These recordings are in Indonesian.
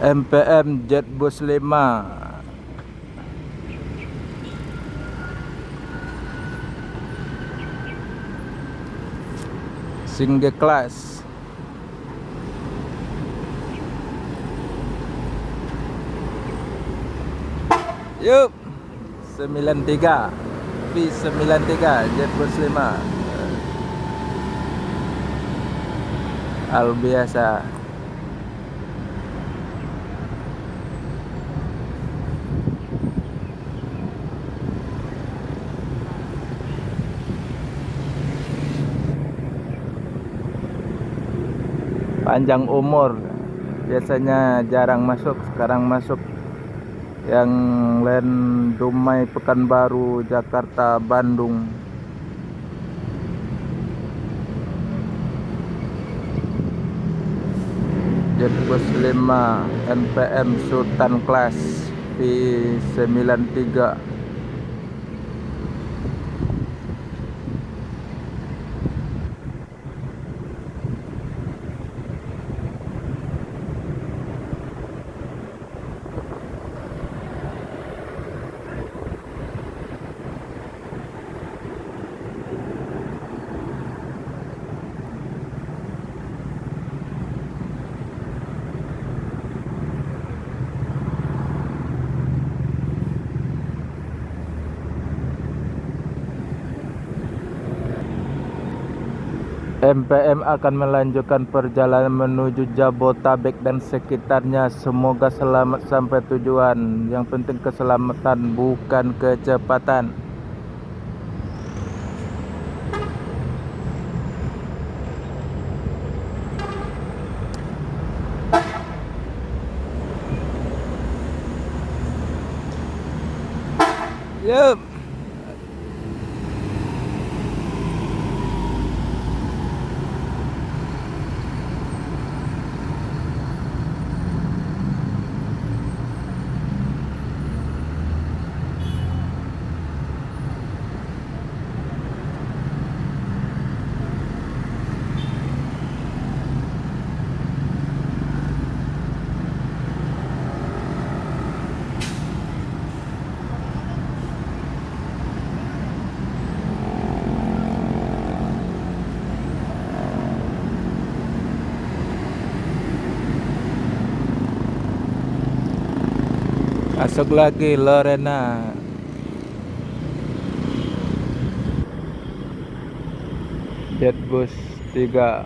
MPM Jetbus 5 single class. Yuk 93 V93 Jetbus 5 hal biasa. Panjang umur, biasanya jarang masuk, sekarang masuk. Yang lain Dumai, Pekanbaru, Jakarta, Bandung. Jetbus 5 NPM Sultan Class V93. MPM akan melanjutkan perjalanan menuju Jabotabek dan sekitarnya. Semoga selamat sampai tujuan. Yang penting keselamatan, bukan kecepatan. Yup. Masuk lagi Lorena. Jetbus 3.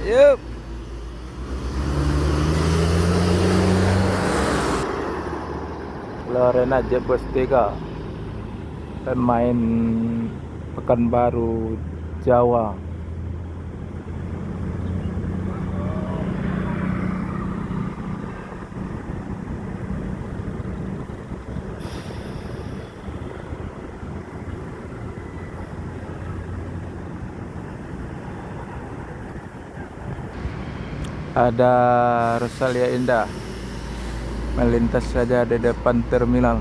Yup. Lorena Jetbus 3 pemain Pekanbaru, Jawa. Ada Rosalia Indah melintas saja di depan terminal.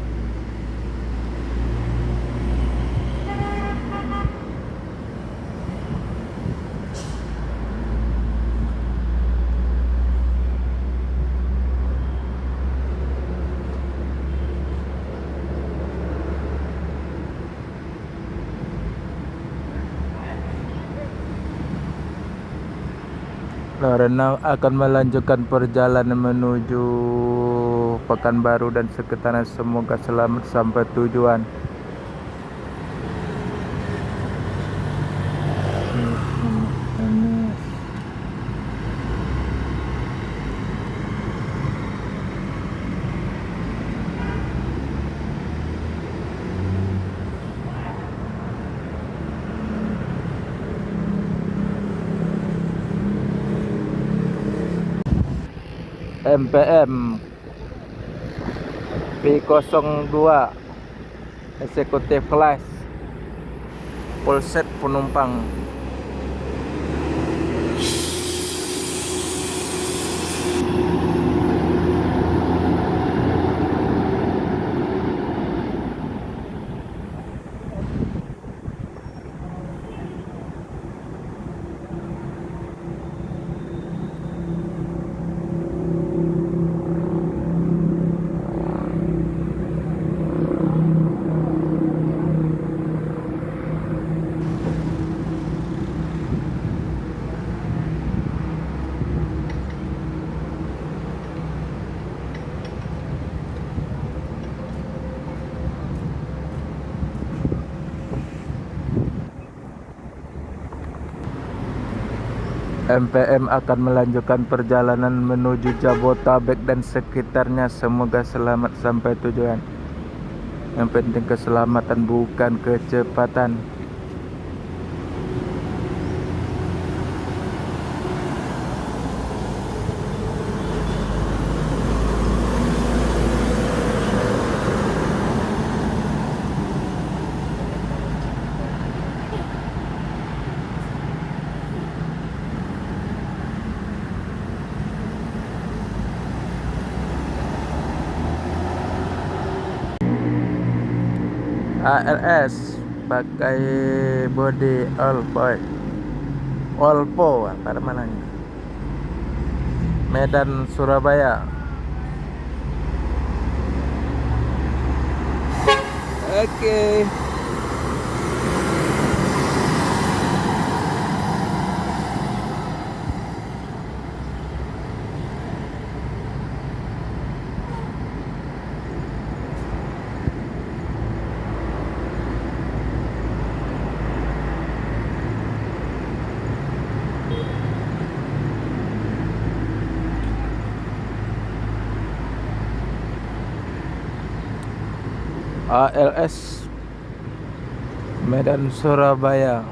Lorena akan melanjutkan perjalanan menuju Pekanbaru dan sekitarnya. Semoga selamat sampai tujuan. MPM V02 Eksekutif kelas, full set penumpang. MPM akan melanjutkan perjalanan menuju Jabotabek dan sekitarnya. Semoga selamat sampai tujuan. Yang penting keselamatan, bukan kecepatan. ALS pakai body Olpo apa namanya, Medan Surabaya. Oke. ALS Medan Surabaya.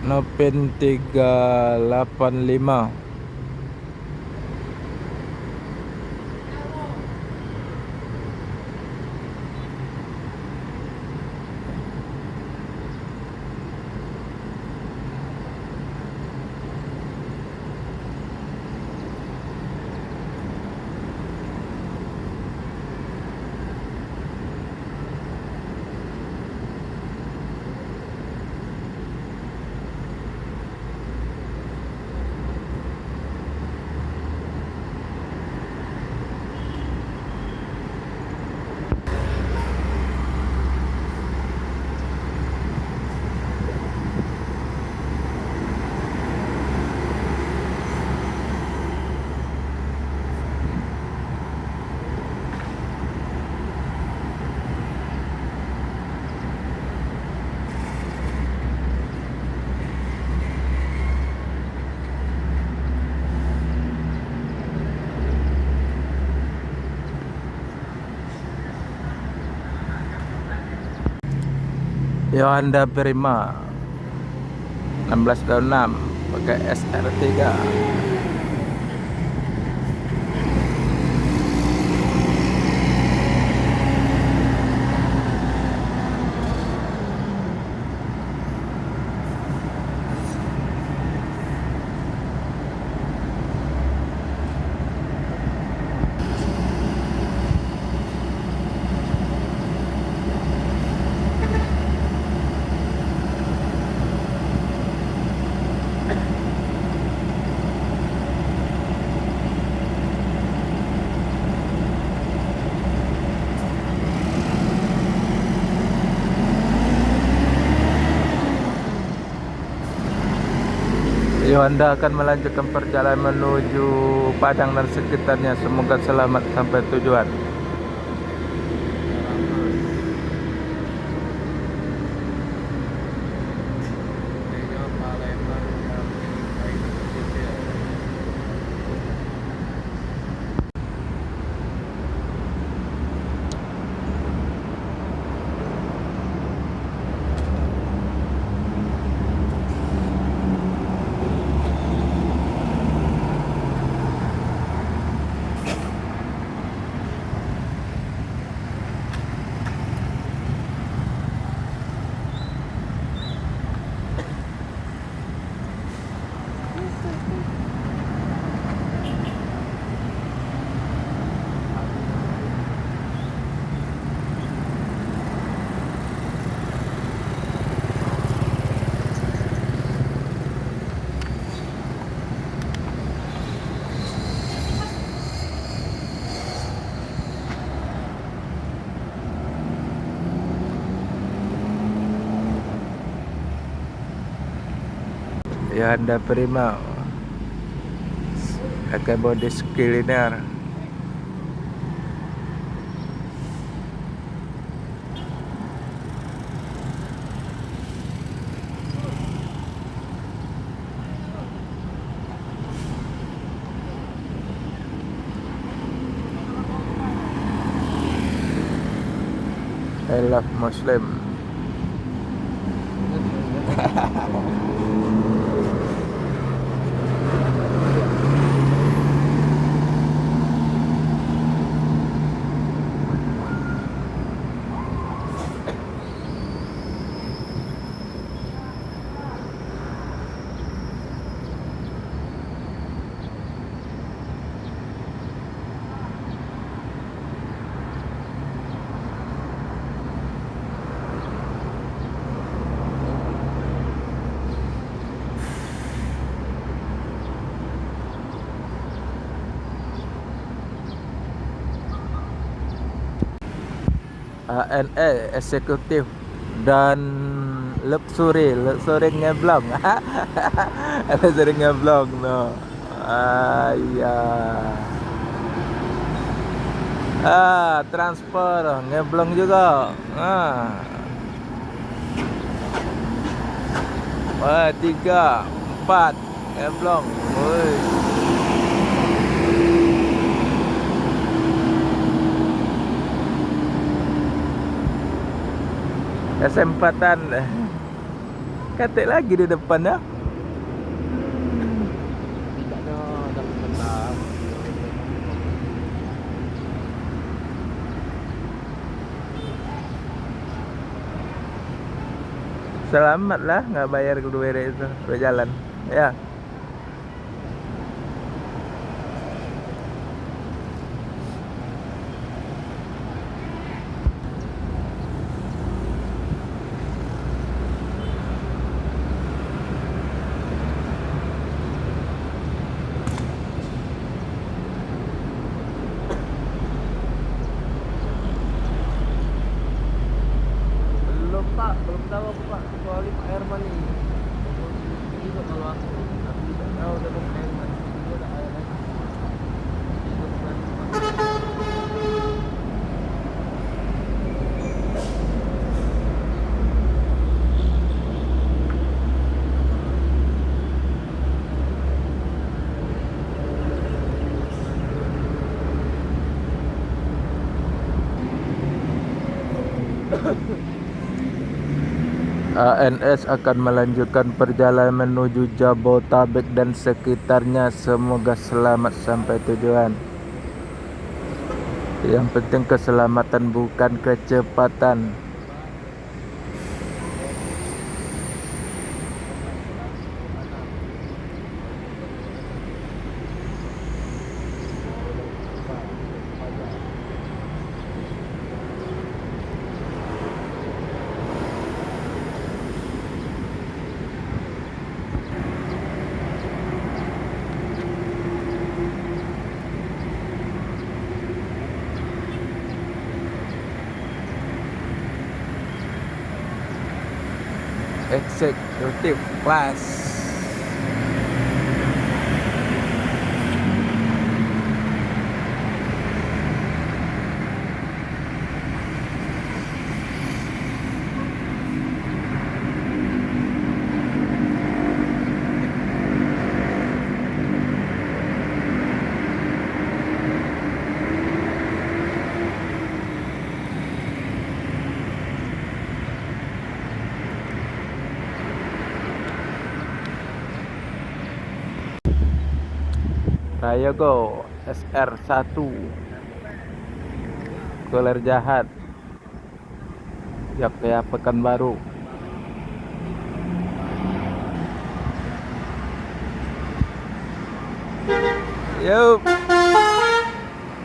Nopin 385. Yohanda Prima 1626 pakai SR3. Yohanda akan melanjutkan perjalanan menuju Padang dan sekitarnya. Semoga selamat sampai tujuan. Yohanda Prima pakai body skilliner. I love Muslim. ANE eksekutif dan luxury ngeblong. Luxury ngeblong no. Ya. Transfer ngeblong juga. Wah, 3, 4 ngeblong. Woi. Kesempatan katik lagi di depan ya. Tidak ada dapat menang. Selamat lah nggak bayar kedua itu berjalan ya. Belum Pak, belum tahu aku Pak, kecuali Pak Herman nih. Itu kalau aku, tapi tidak tahu dari Pak Herman. Itu ada ayat lagi. Itu bukan Pak. ANS akan melanjutkan perjalanan menuju Jabotabek dan sekitarnya. Semoga selamat sampai tujuan. Yang penting keselamatan bukan kecepatan. Executive class. Rayogo SR1 Kuler Jahat Yogyakarta Pekanbaru. Yup,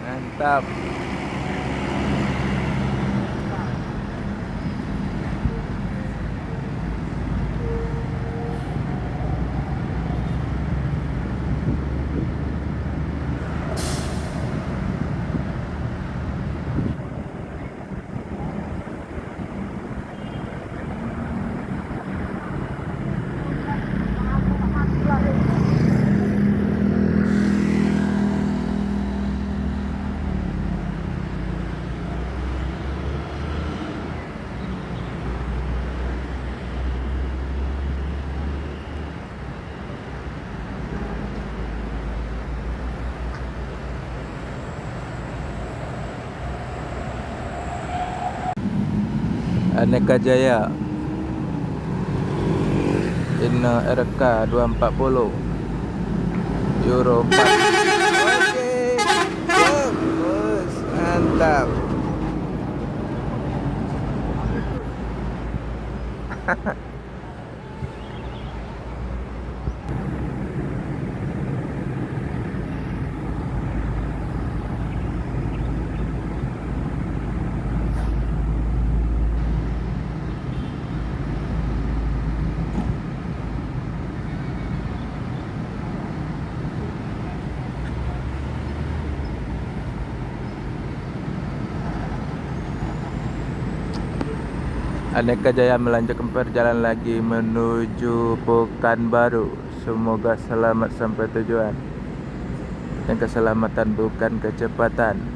mantap. Aneka Jaya Inno RK 240 Euro 4. Oke, bos, mantap. Aneka Jaya melanjutkan perjalanan lagi menuju Pekanbaru. Semoga selamat sampai tujuan. Dan keselamatan bukan kecepatan.